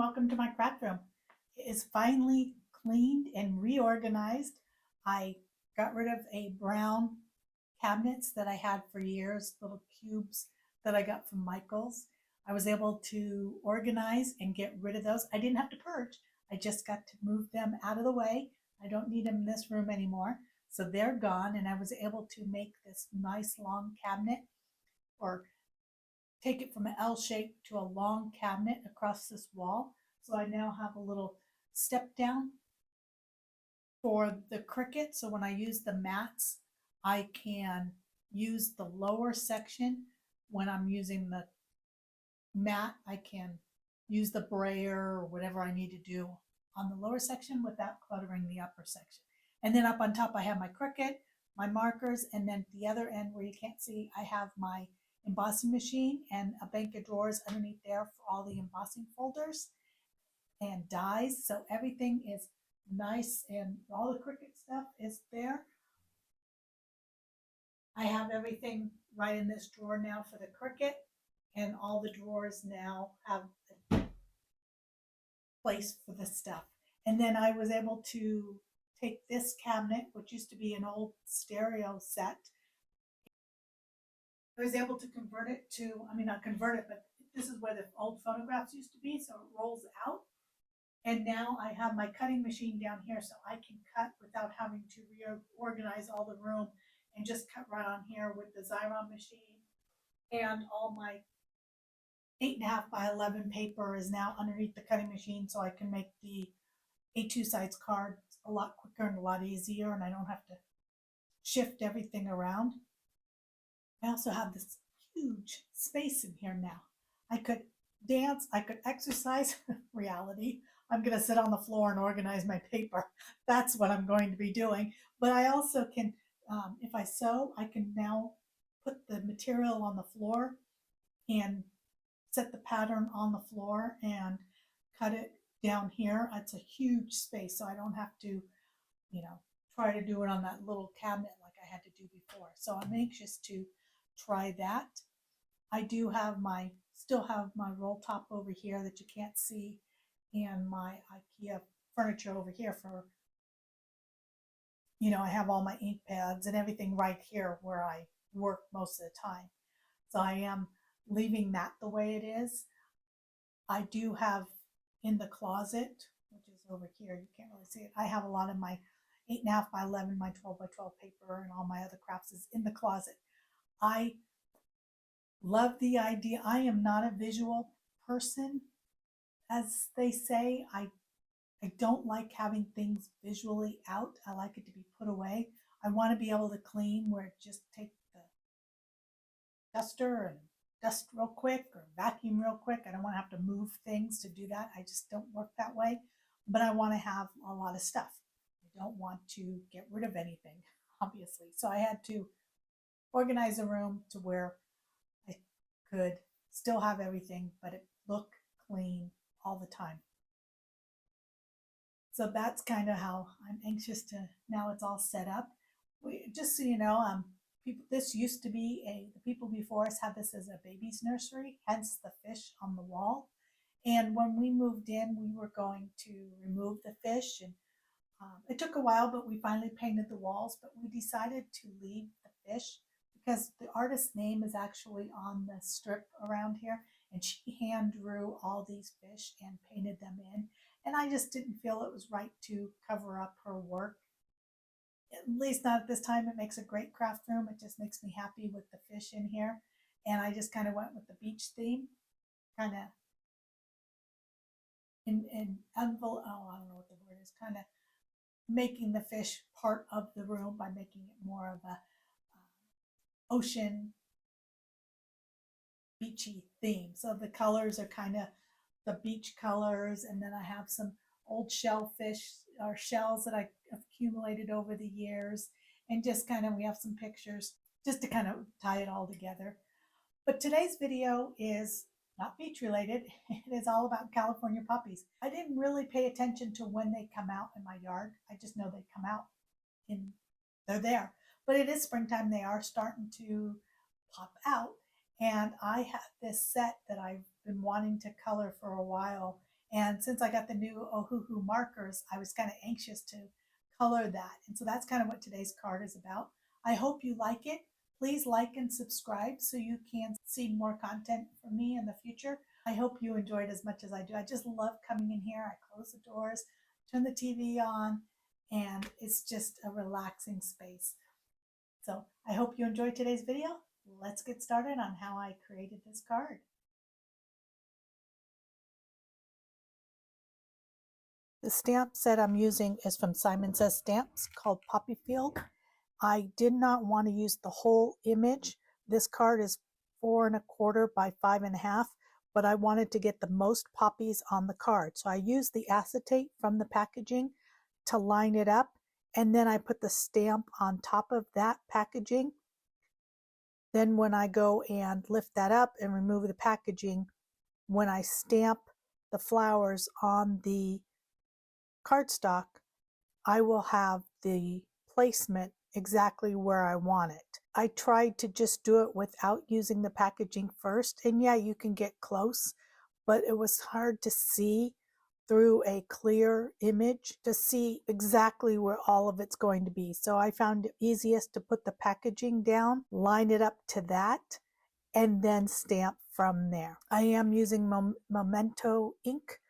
welcome to my craft room. It is finally cleaned and reorganized. I got rid of a brown cabinets that I had for years, little cubes that I got from Michael's. I was able to organize and get rid of those. I didn't have to purge. I just got to move them out of the way. I don't need them in this room anymore. So they're gone, and I was able to make this nice long cabinet, or take it from an L shape to a long cabinet across this wall. So I now have a little step down for the Cricut. So when I use the mats, I can use the lower section. When I'm using the mat, I can use the brayer or whatever I need to do on the lower section without cluttering the upper section. And then up on top, I have my Cricut, my markers, and then the other end where you can't see, I have my embossing machine and a bank of drawers underneath there for all the embossing folders and dies. So everything is nice and all the Cricut stuff is there. I have everything right in this drawer now for the Cricut, and all the drawers now have a place for the stuff. And then I was able to take this cabinet, which used to be an old stereo set. I was able to convert it to, I mean, not convert it, but this is where the old phonographs used to be, so it rolls out. And now I have my cutting machine down here, so I can cut without having to reorganize all the room and just cut right on here with the Xyron machine. And all my 8.5 by 11 paper is now underneath the cutting machine, so I can make the A2 size cards a lot quicker and a lot easier, and I don't have to shift everything around. I also have this huge space in here now. I could dance, I could exercise. Reality, I'm going to sit on the floor and organize my paper. That's what I'm going to be doing. But I also can, if I sew, I can now put the material on the floor and set the pattern on the floor and cut it down here. It's a huge space, so I don't have to, try to do it on that little cabinet like I had to do before. So I'm anxious to try that. I do have still have my roll top over here that you can't see, and my IKEA furniture over here for, I have all my ink pads and everything right here where I work most of the time. So I am leaving that the way it is. I do have in the closet, which is over here, you can't really see it, I have a lot of my 8.5 by 11, my 12 by 12 paper, and all my other crafts is in the closet. I love the idea. I am not a visual person, as they say. I don't like having things visually out. I like it to be put away. I want to be able to clean where just take the duster and dust real quick or vacuum real quick. I don't want to have to move things to do that. I just don't work that way. But I want to have a lot of stuff. I don't want to get rid of anything, obviously. So I had to organize a room to where I could still have everything, but it look clean all the time. So that's kind of how I'm anxious to, now it's all set up. Just so you know, this used to be the people before us had this as a baby's nursery, hence the fish on the wall. And when we moved in, we were going to remove the fish, and it took a while, but we finally painted the walls. But we decided to leave the fish because the artist's name is actually on the strip around here, and she hand drew all these fish and painted them in. And I just didn't feel it was right to cover up her work. At least not at this time. It makes a great craft room. It just makes me happy with the fish in here. And I just kind of went with the beach theme, kind of envelope, oh, I don't know what the word is, kind of making the fish part of the room by making it more of a ocean beachy theme. So the colors are kind of the beach colors, and then I have some old shellfish or shells that I accumulated over the years, and just kind of, we have some pictures just to kind of tie it all together. But today's video is not beach related. It is all about California poppies. I didn't really pay attention to when they come out in my yard. I just know they come out and they're there. But it is springtime. They are starting to pop out. And I have this set that I've been wanting to color for a while, And since I got the new Ohuhu markers, I was kind of anxious to color that. And so that's kind of what today's card is about. I hope you like it. Please like and subscribe so you can see more content from me in the future. I hope you enjoyed as much as I do. I just love coming in here. I close the doors, turn the TV on, and it's just a relaxing space. So I hope you enjoyed today's video. Let's get started on how I created this card. The stamp set I'm using is from Simon Says Stamps called Poppy Field. I did not want to use the whole image. This card is 4 1/4 by 5 1/2, but I wanted to get the most poppies on the card. So I used the acetate from the packaging to line it up, and then I put the stamp on top of that packaging. Then when I go and lift that up and remove the packaging, when I stamp the flowers on the cardstock, I will have the placement exactly where I want it. I tried to just do it without using the packaging first, and yeah, you can get close, but it was hard to see through a clear image to see exactly where all of it's going to be. So I found it easiest to put the packaging down, line it up to that, and then stamp from there. I am using Memento ink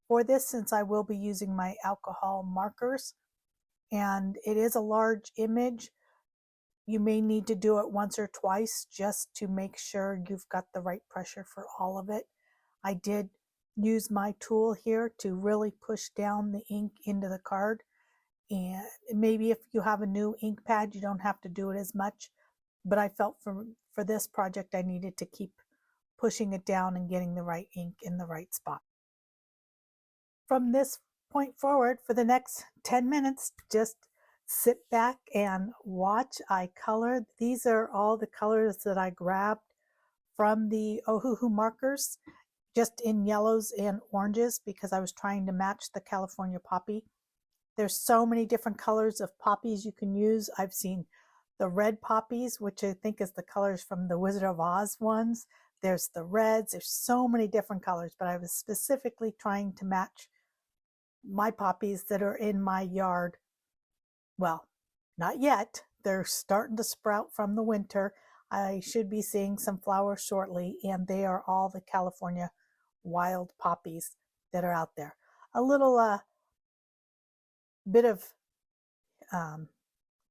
for this since I will be using my alcohol markers, and it is a large image. You may need to do it once or twice just to make sure you've got the right pressure for all of it. I did use my tool here to really push down the ink into the card, and maybe if you have a new ink pad you don't have to do it as much, but I felt for this project I needed to keep pushing it down and getting the right ink in the right spot. From this point forward, for the next 10 minutes, just sit back and watch I color. These are all the colors that I grabbed from the Ohuhu markers, just in yellows and oranges because I was trying to match the California poppy. There's so many different colors of poppies you can use. I've seen the red poppies, which I think is the colors from the Wizard of Oz ones. There's the reds. There's so many different colors, but I was specifically trying to match my poppies that are in my yard. Well, not yet. They're starting to sprout from the winter. I should be seeing some flowers shortly, and they are all the California wild poppies that are out there. A little bit of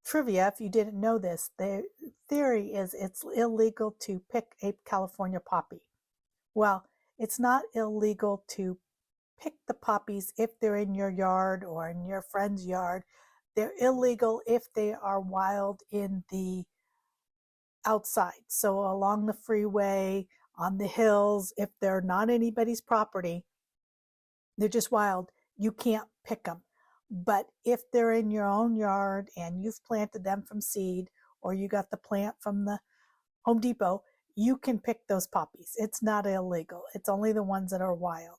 trivia, if you didn't know this, the theory is it's illegal to pick a California poppy. Well, it's not illegal to pick the poppies if they're in your yard or in your friend's yard. They're illegal if they are wild in the outside. So along the freeway, on the hills, if they're not anybody's property, they're just wild, you can't pick them. But if they're in your own yard and you've planted them from seed, or you got the plant from the Home Depot, you can pick those poppies. It's not illegal. It's only the ones that are wild.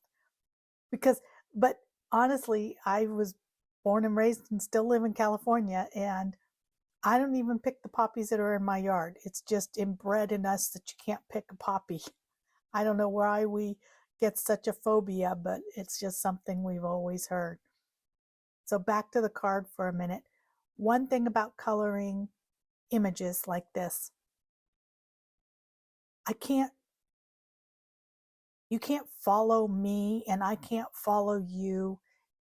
But honestly, I was born and raised and still live in California, and I don't even pick the poppies that are in my yard. It's just inbred in us that you can't pick a poppy. I don't know why we get such a phobia, but it's just something we've always heard. So back to the card for a minute. One thing about coloring images like this, you can't follow me and I can't follow you.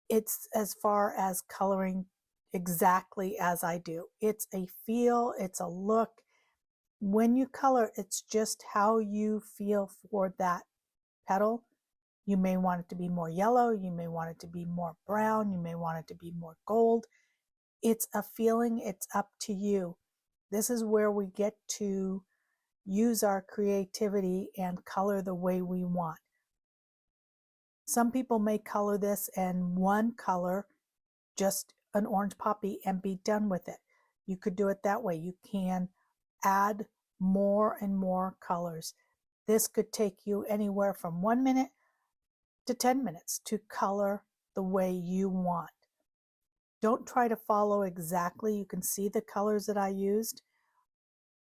It's as far as coloring exactly as I do. It's a feel, it's a look. When you color, it's just how you feel for that petal. You may want it to be more yellow, you may want it to be more brown, you may want it to be more gold. It's a feeling, it's up to you. This is where we get to use our creativity and color the way we want. Some people may color this in one color, just an orange poppy, and be done with it. You could do it that way. You can add more and more colors. This could take you anywhere from 1 minute to 10 minutes to color the way you want. Don't try to follow exactly. You can see the colors that I used,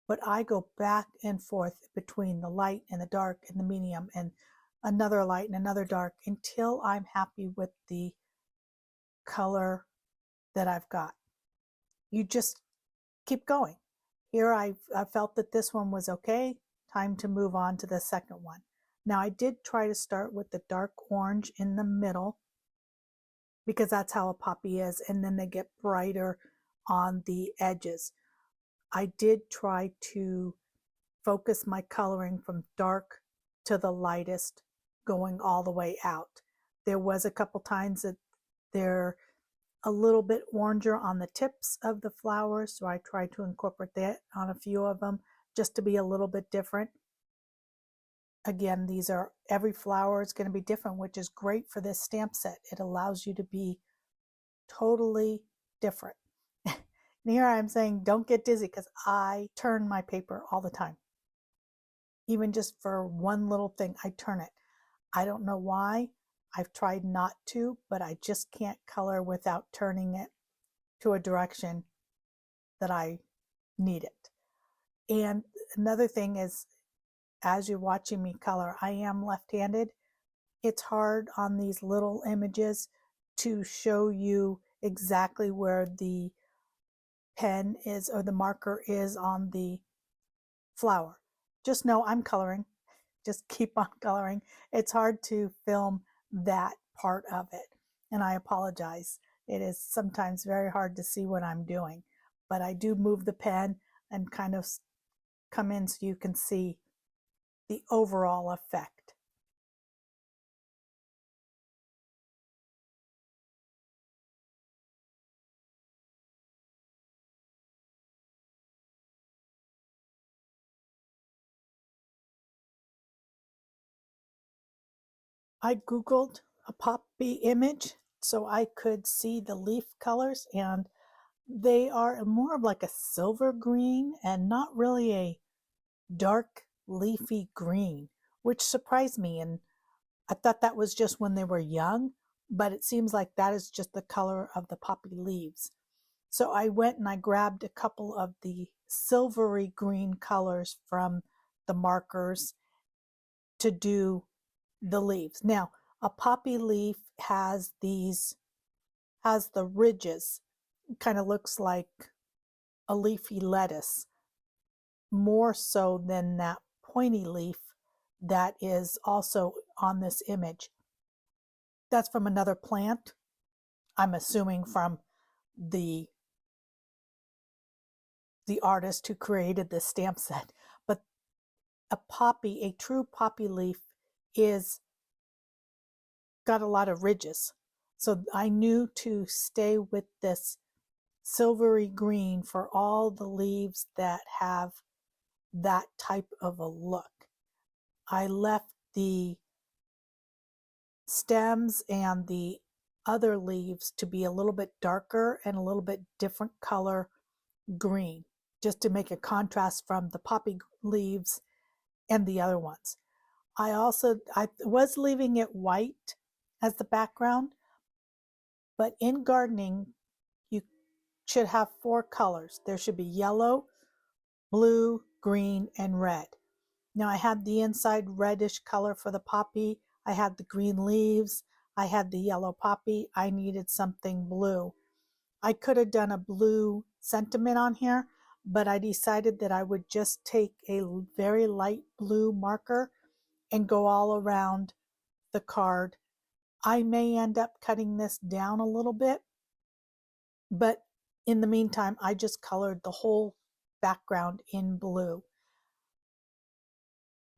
but I go back and forth between the light and the dark and the medium and another light and another dark until I'm happy with the color that I've got. You just keep going. Here I felt that this one was okay. Time to move on to the second one. Now I did try to start with the dark orange in the middle because that's how a poppy is, and then they get brighter on the edges. I did try to focus my coloring from dark to the lightest, going all the way out. There was a couple times that they're a little bit oranger on the tips of the flowers, so I tried to incorporate that on a few of them just to be a little bit different. Again, every flower is going to be different, which is great for this stamp set. It allows you to be totally different. And here I'm saying don't get dizzy because I turn my paper all the time. Even just for one little thing, I turn it. I don't know why. I've tried not to, but I just can't color without turning it to a direction that I need it. And another thing is, as you're watching me color, I am left-handed. It's hard on these little images to show you exactly where the pen is or the marker is on the flower. Just know I'm coloring. Just keep on coloring. It's hard to film that part of it, and I apologize. It is sometimes very hard to see what I'm doing, but I do move the pen and kind of come in so you can see the overall effect. I Googled a poppy image so I could see the leaf colors, and they are more of like a silver green and not really a dark leafy green, which surprised me. And I thought that was just when they were young, but it seems like that is just the color of the poppy leaves. So I went and I grabbed a couple of the silvery green colors from the markers to do the leaves. Now, a poppy leaf has the ridges. It kind of looks like a leafy lettuce, more so than that pointy leaf that is also on this image. That's from another plant. I'm assuming from the artist who created this stamp set. But a true poppy leaf is got a lot of ridges. So I knew to stay with this silvery green for all the leaves that have that type of a look. I left the stems and the other leaves to be a little bit darker and a little bit different color green, just to make a contrast from the poppy leaves and the other ones. I was leaving it white as the background, but in gardening, you should have 4 colors. There should be yellow, blue, green, and red. Now I had the inside reddish color for the poppy. I had the green leaves. I had the yellow poppy. I needed something blue. I could have done a blue sentiment on here, but I decided that I would just take a very light blue marker and go all around the card. I may end up cutting this down a little bit, but in the meantime, I just colored the whole background in blue.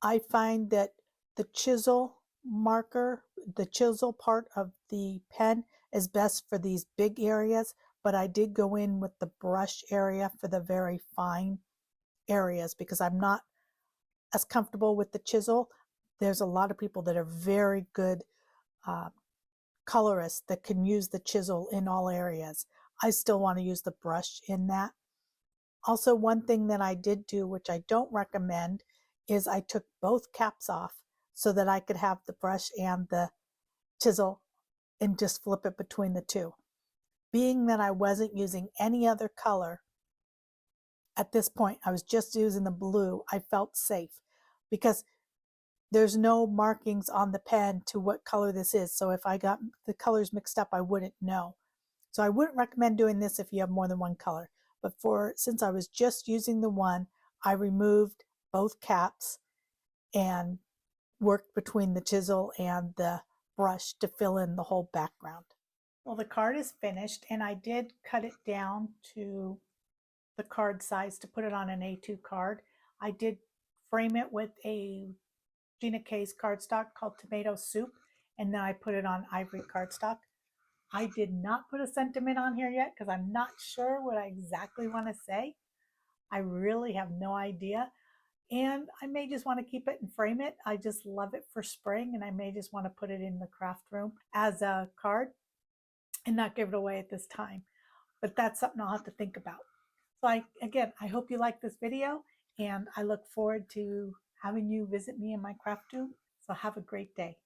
I find that the chisel marker, the chisel part of the pen is best for these big areas, but I did go in with the brush area for the very fine areas because I'm not as comfortable with the chisel. There's a lot of people that are very good colorists that can use the chisel in all areas. I still want to use the brush in that. Also, one thing that I did do, which I don't recommend, is I took both caps off so that I could have the brush and the chisel and just flip it between the two. Being that I wasn't using any other color at this point, I was just using the blue, I felt safe because there's no markings on the pen to what color this is. So if I got the colors mixed up, I wouldn't know. So I wouldn't recommend doing this if you have more than one color. But since I was just using the one, I removed both caps and worked between the chisel and the brush to fill in the whole background. Well, the card is finished, and I did cut it down to the card size to put it on an A2 card. I did frame it with a Gina K's cardstock called Tomato Soup, and then I put it on ivory cardstock. I did not put a sentiment on here yet because I'm not sure what I exactly want to say. I really have no idea. And I may just want to keep it and frame it. I just love it for spring, and I may just want to put it in the craft room as a card and not give it away at this time. But that's something I'll have to think about. So I hope you like this video, and I look forward to having you visit me in my craft room. So have a great day.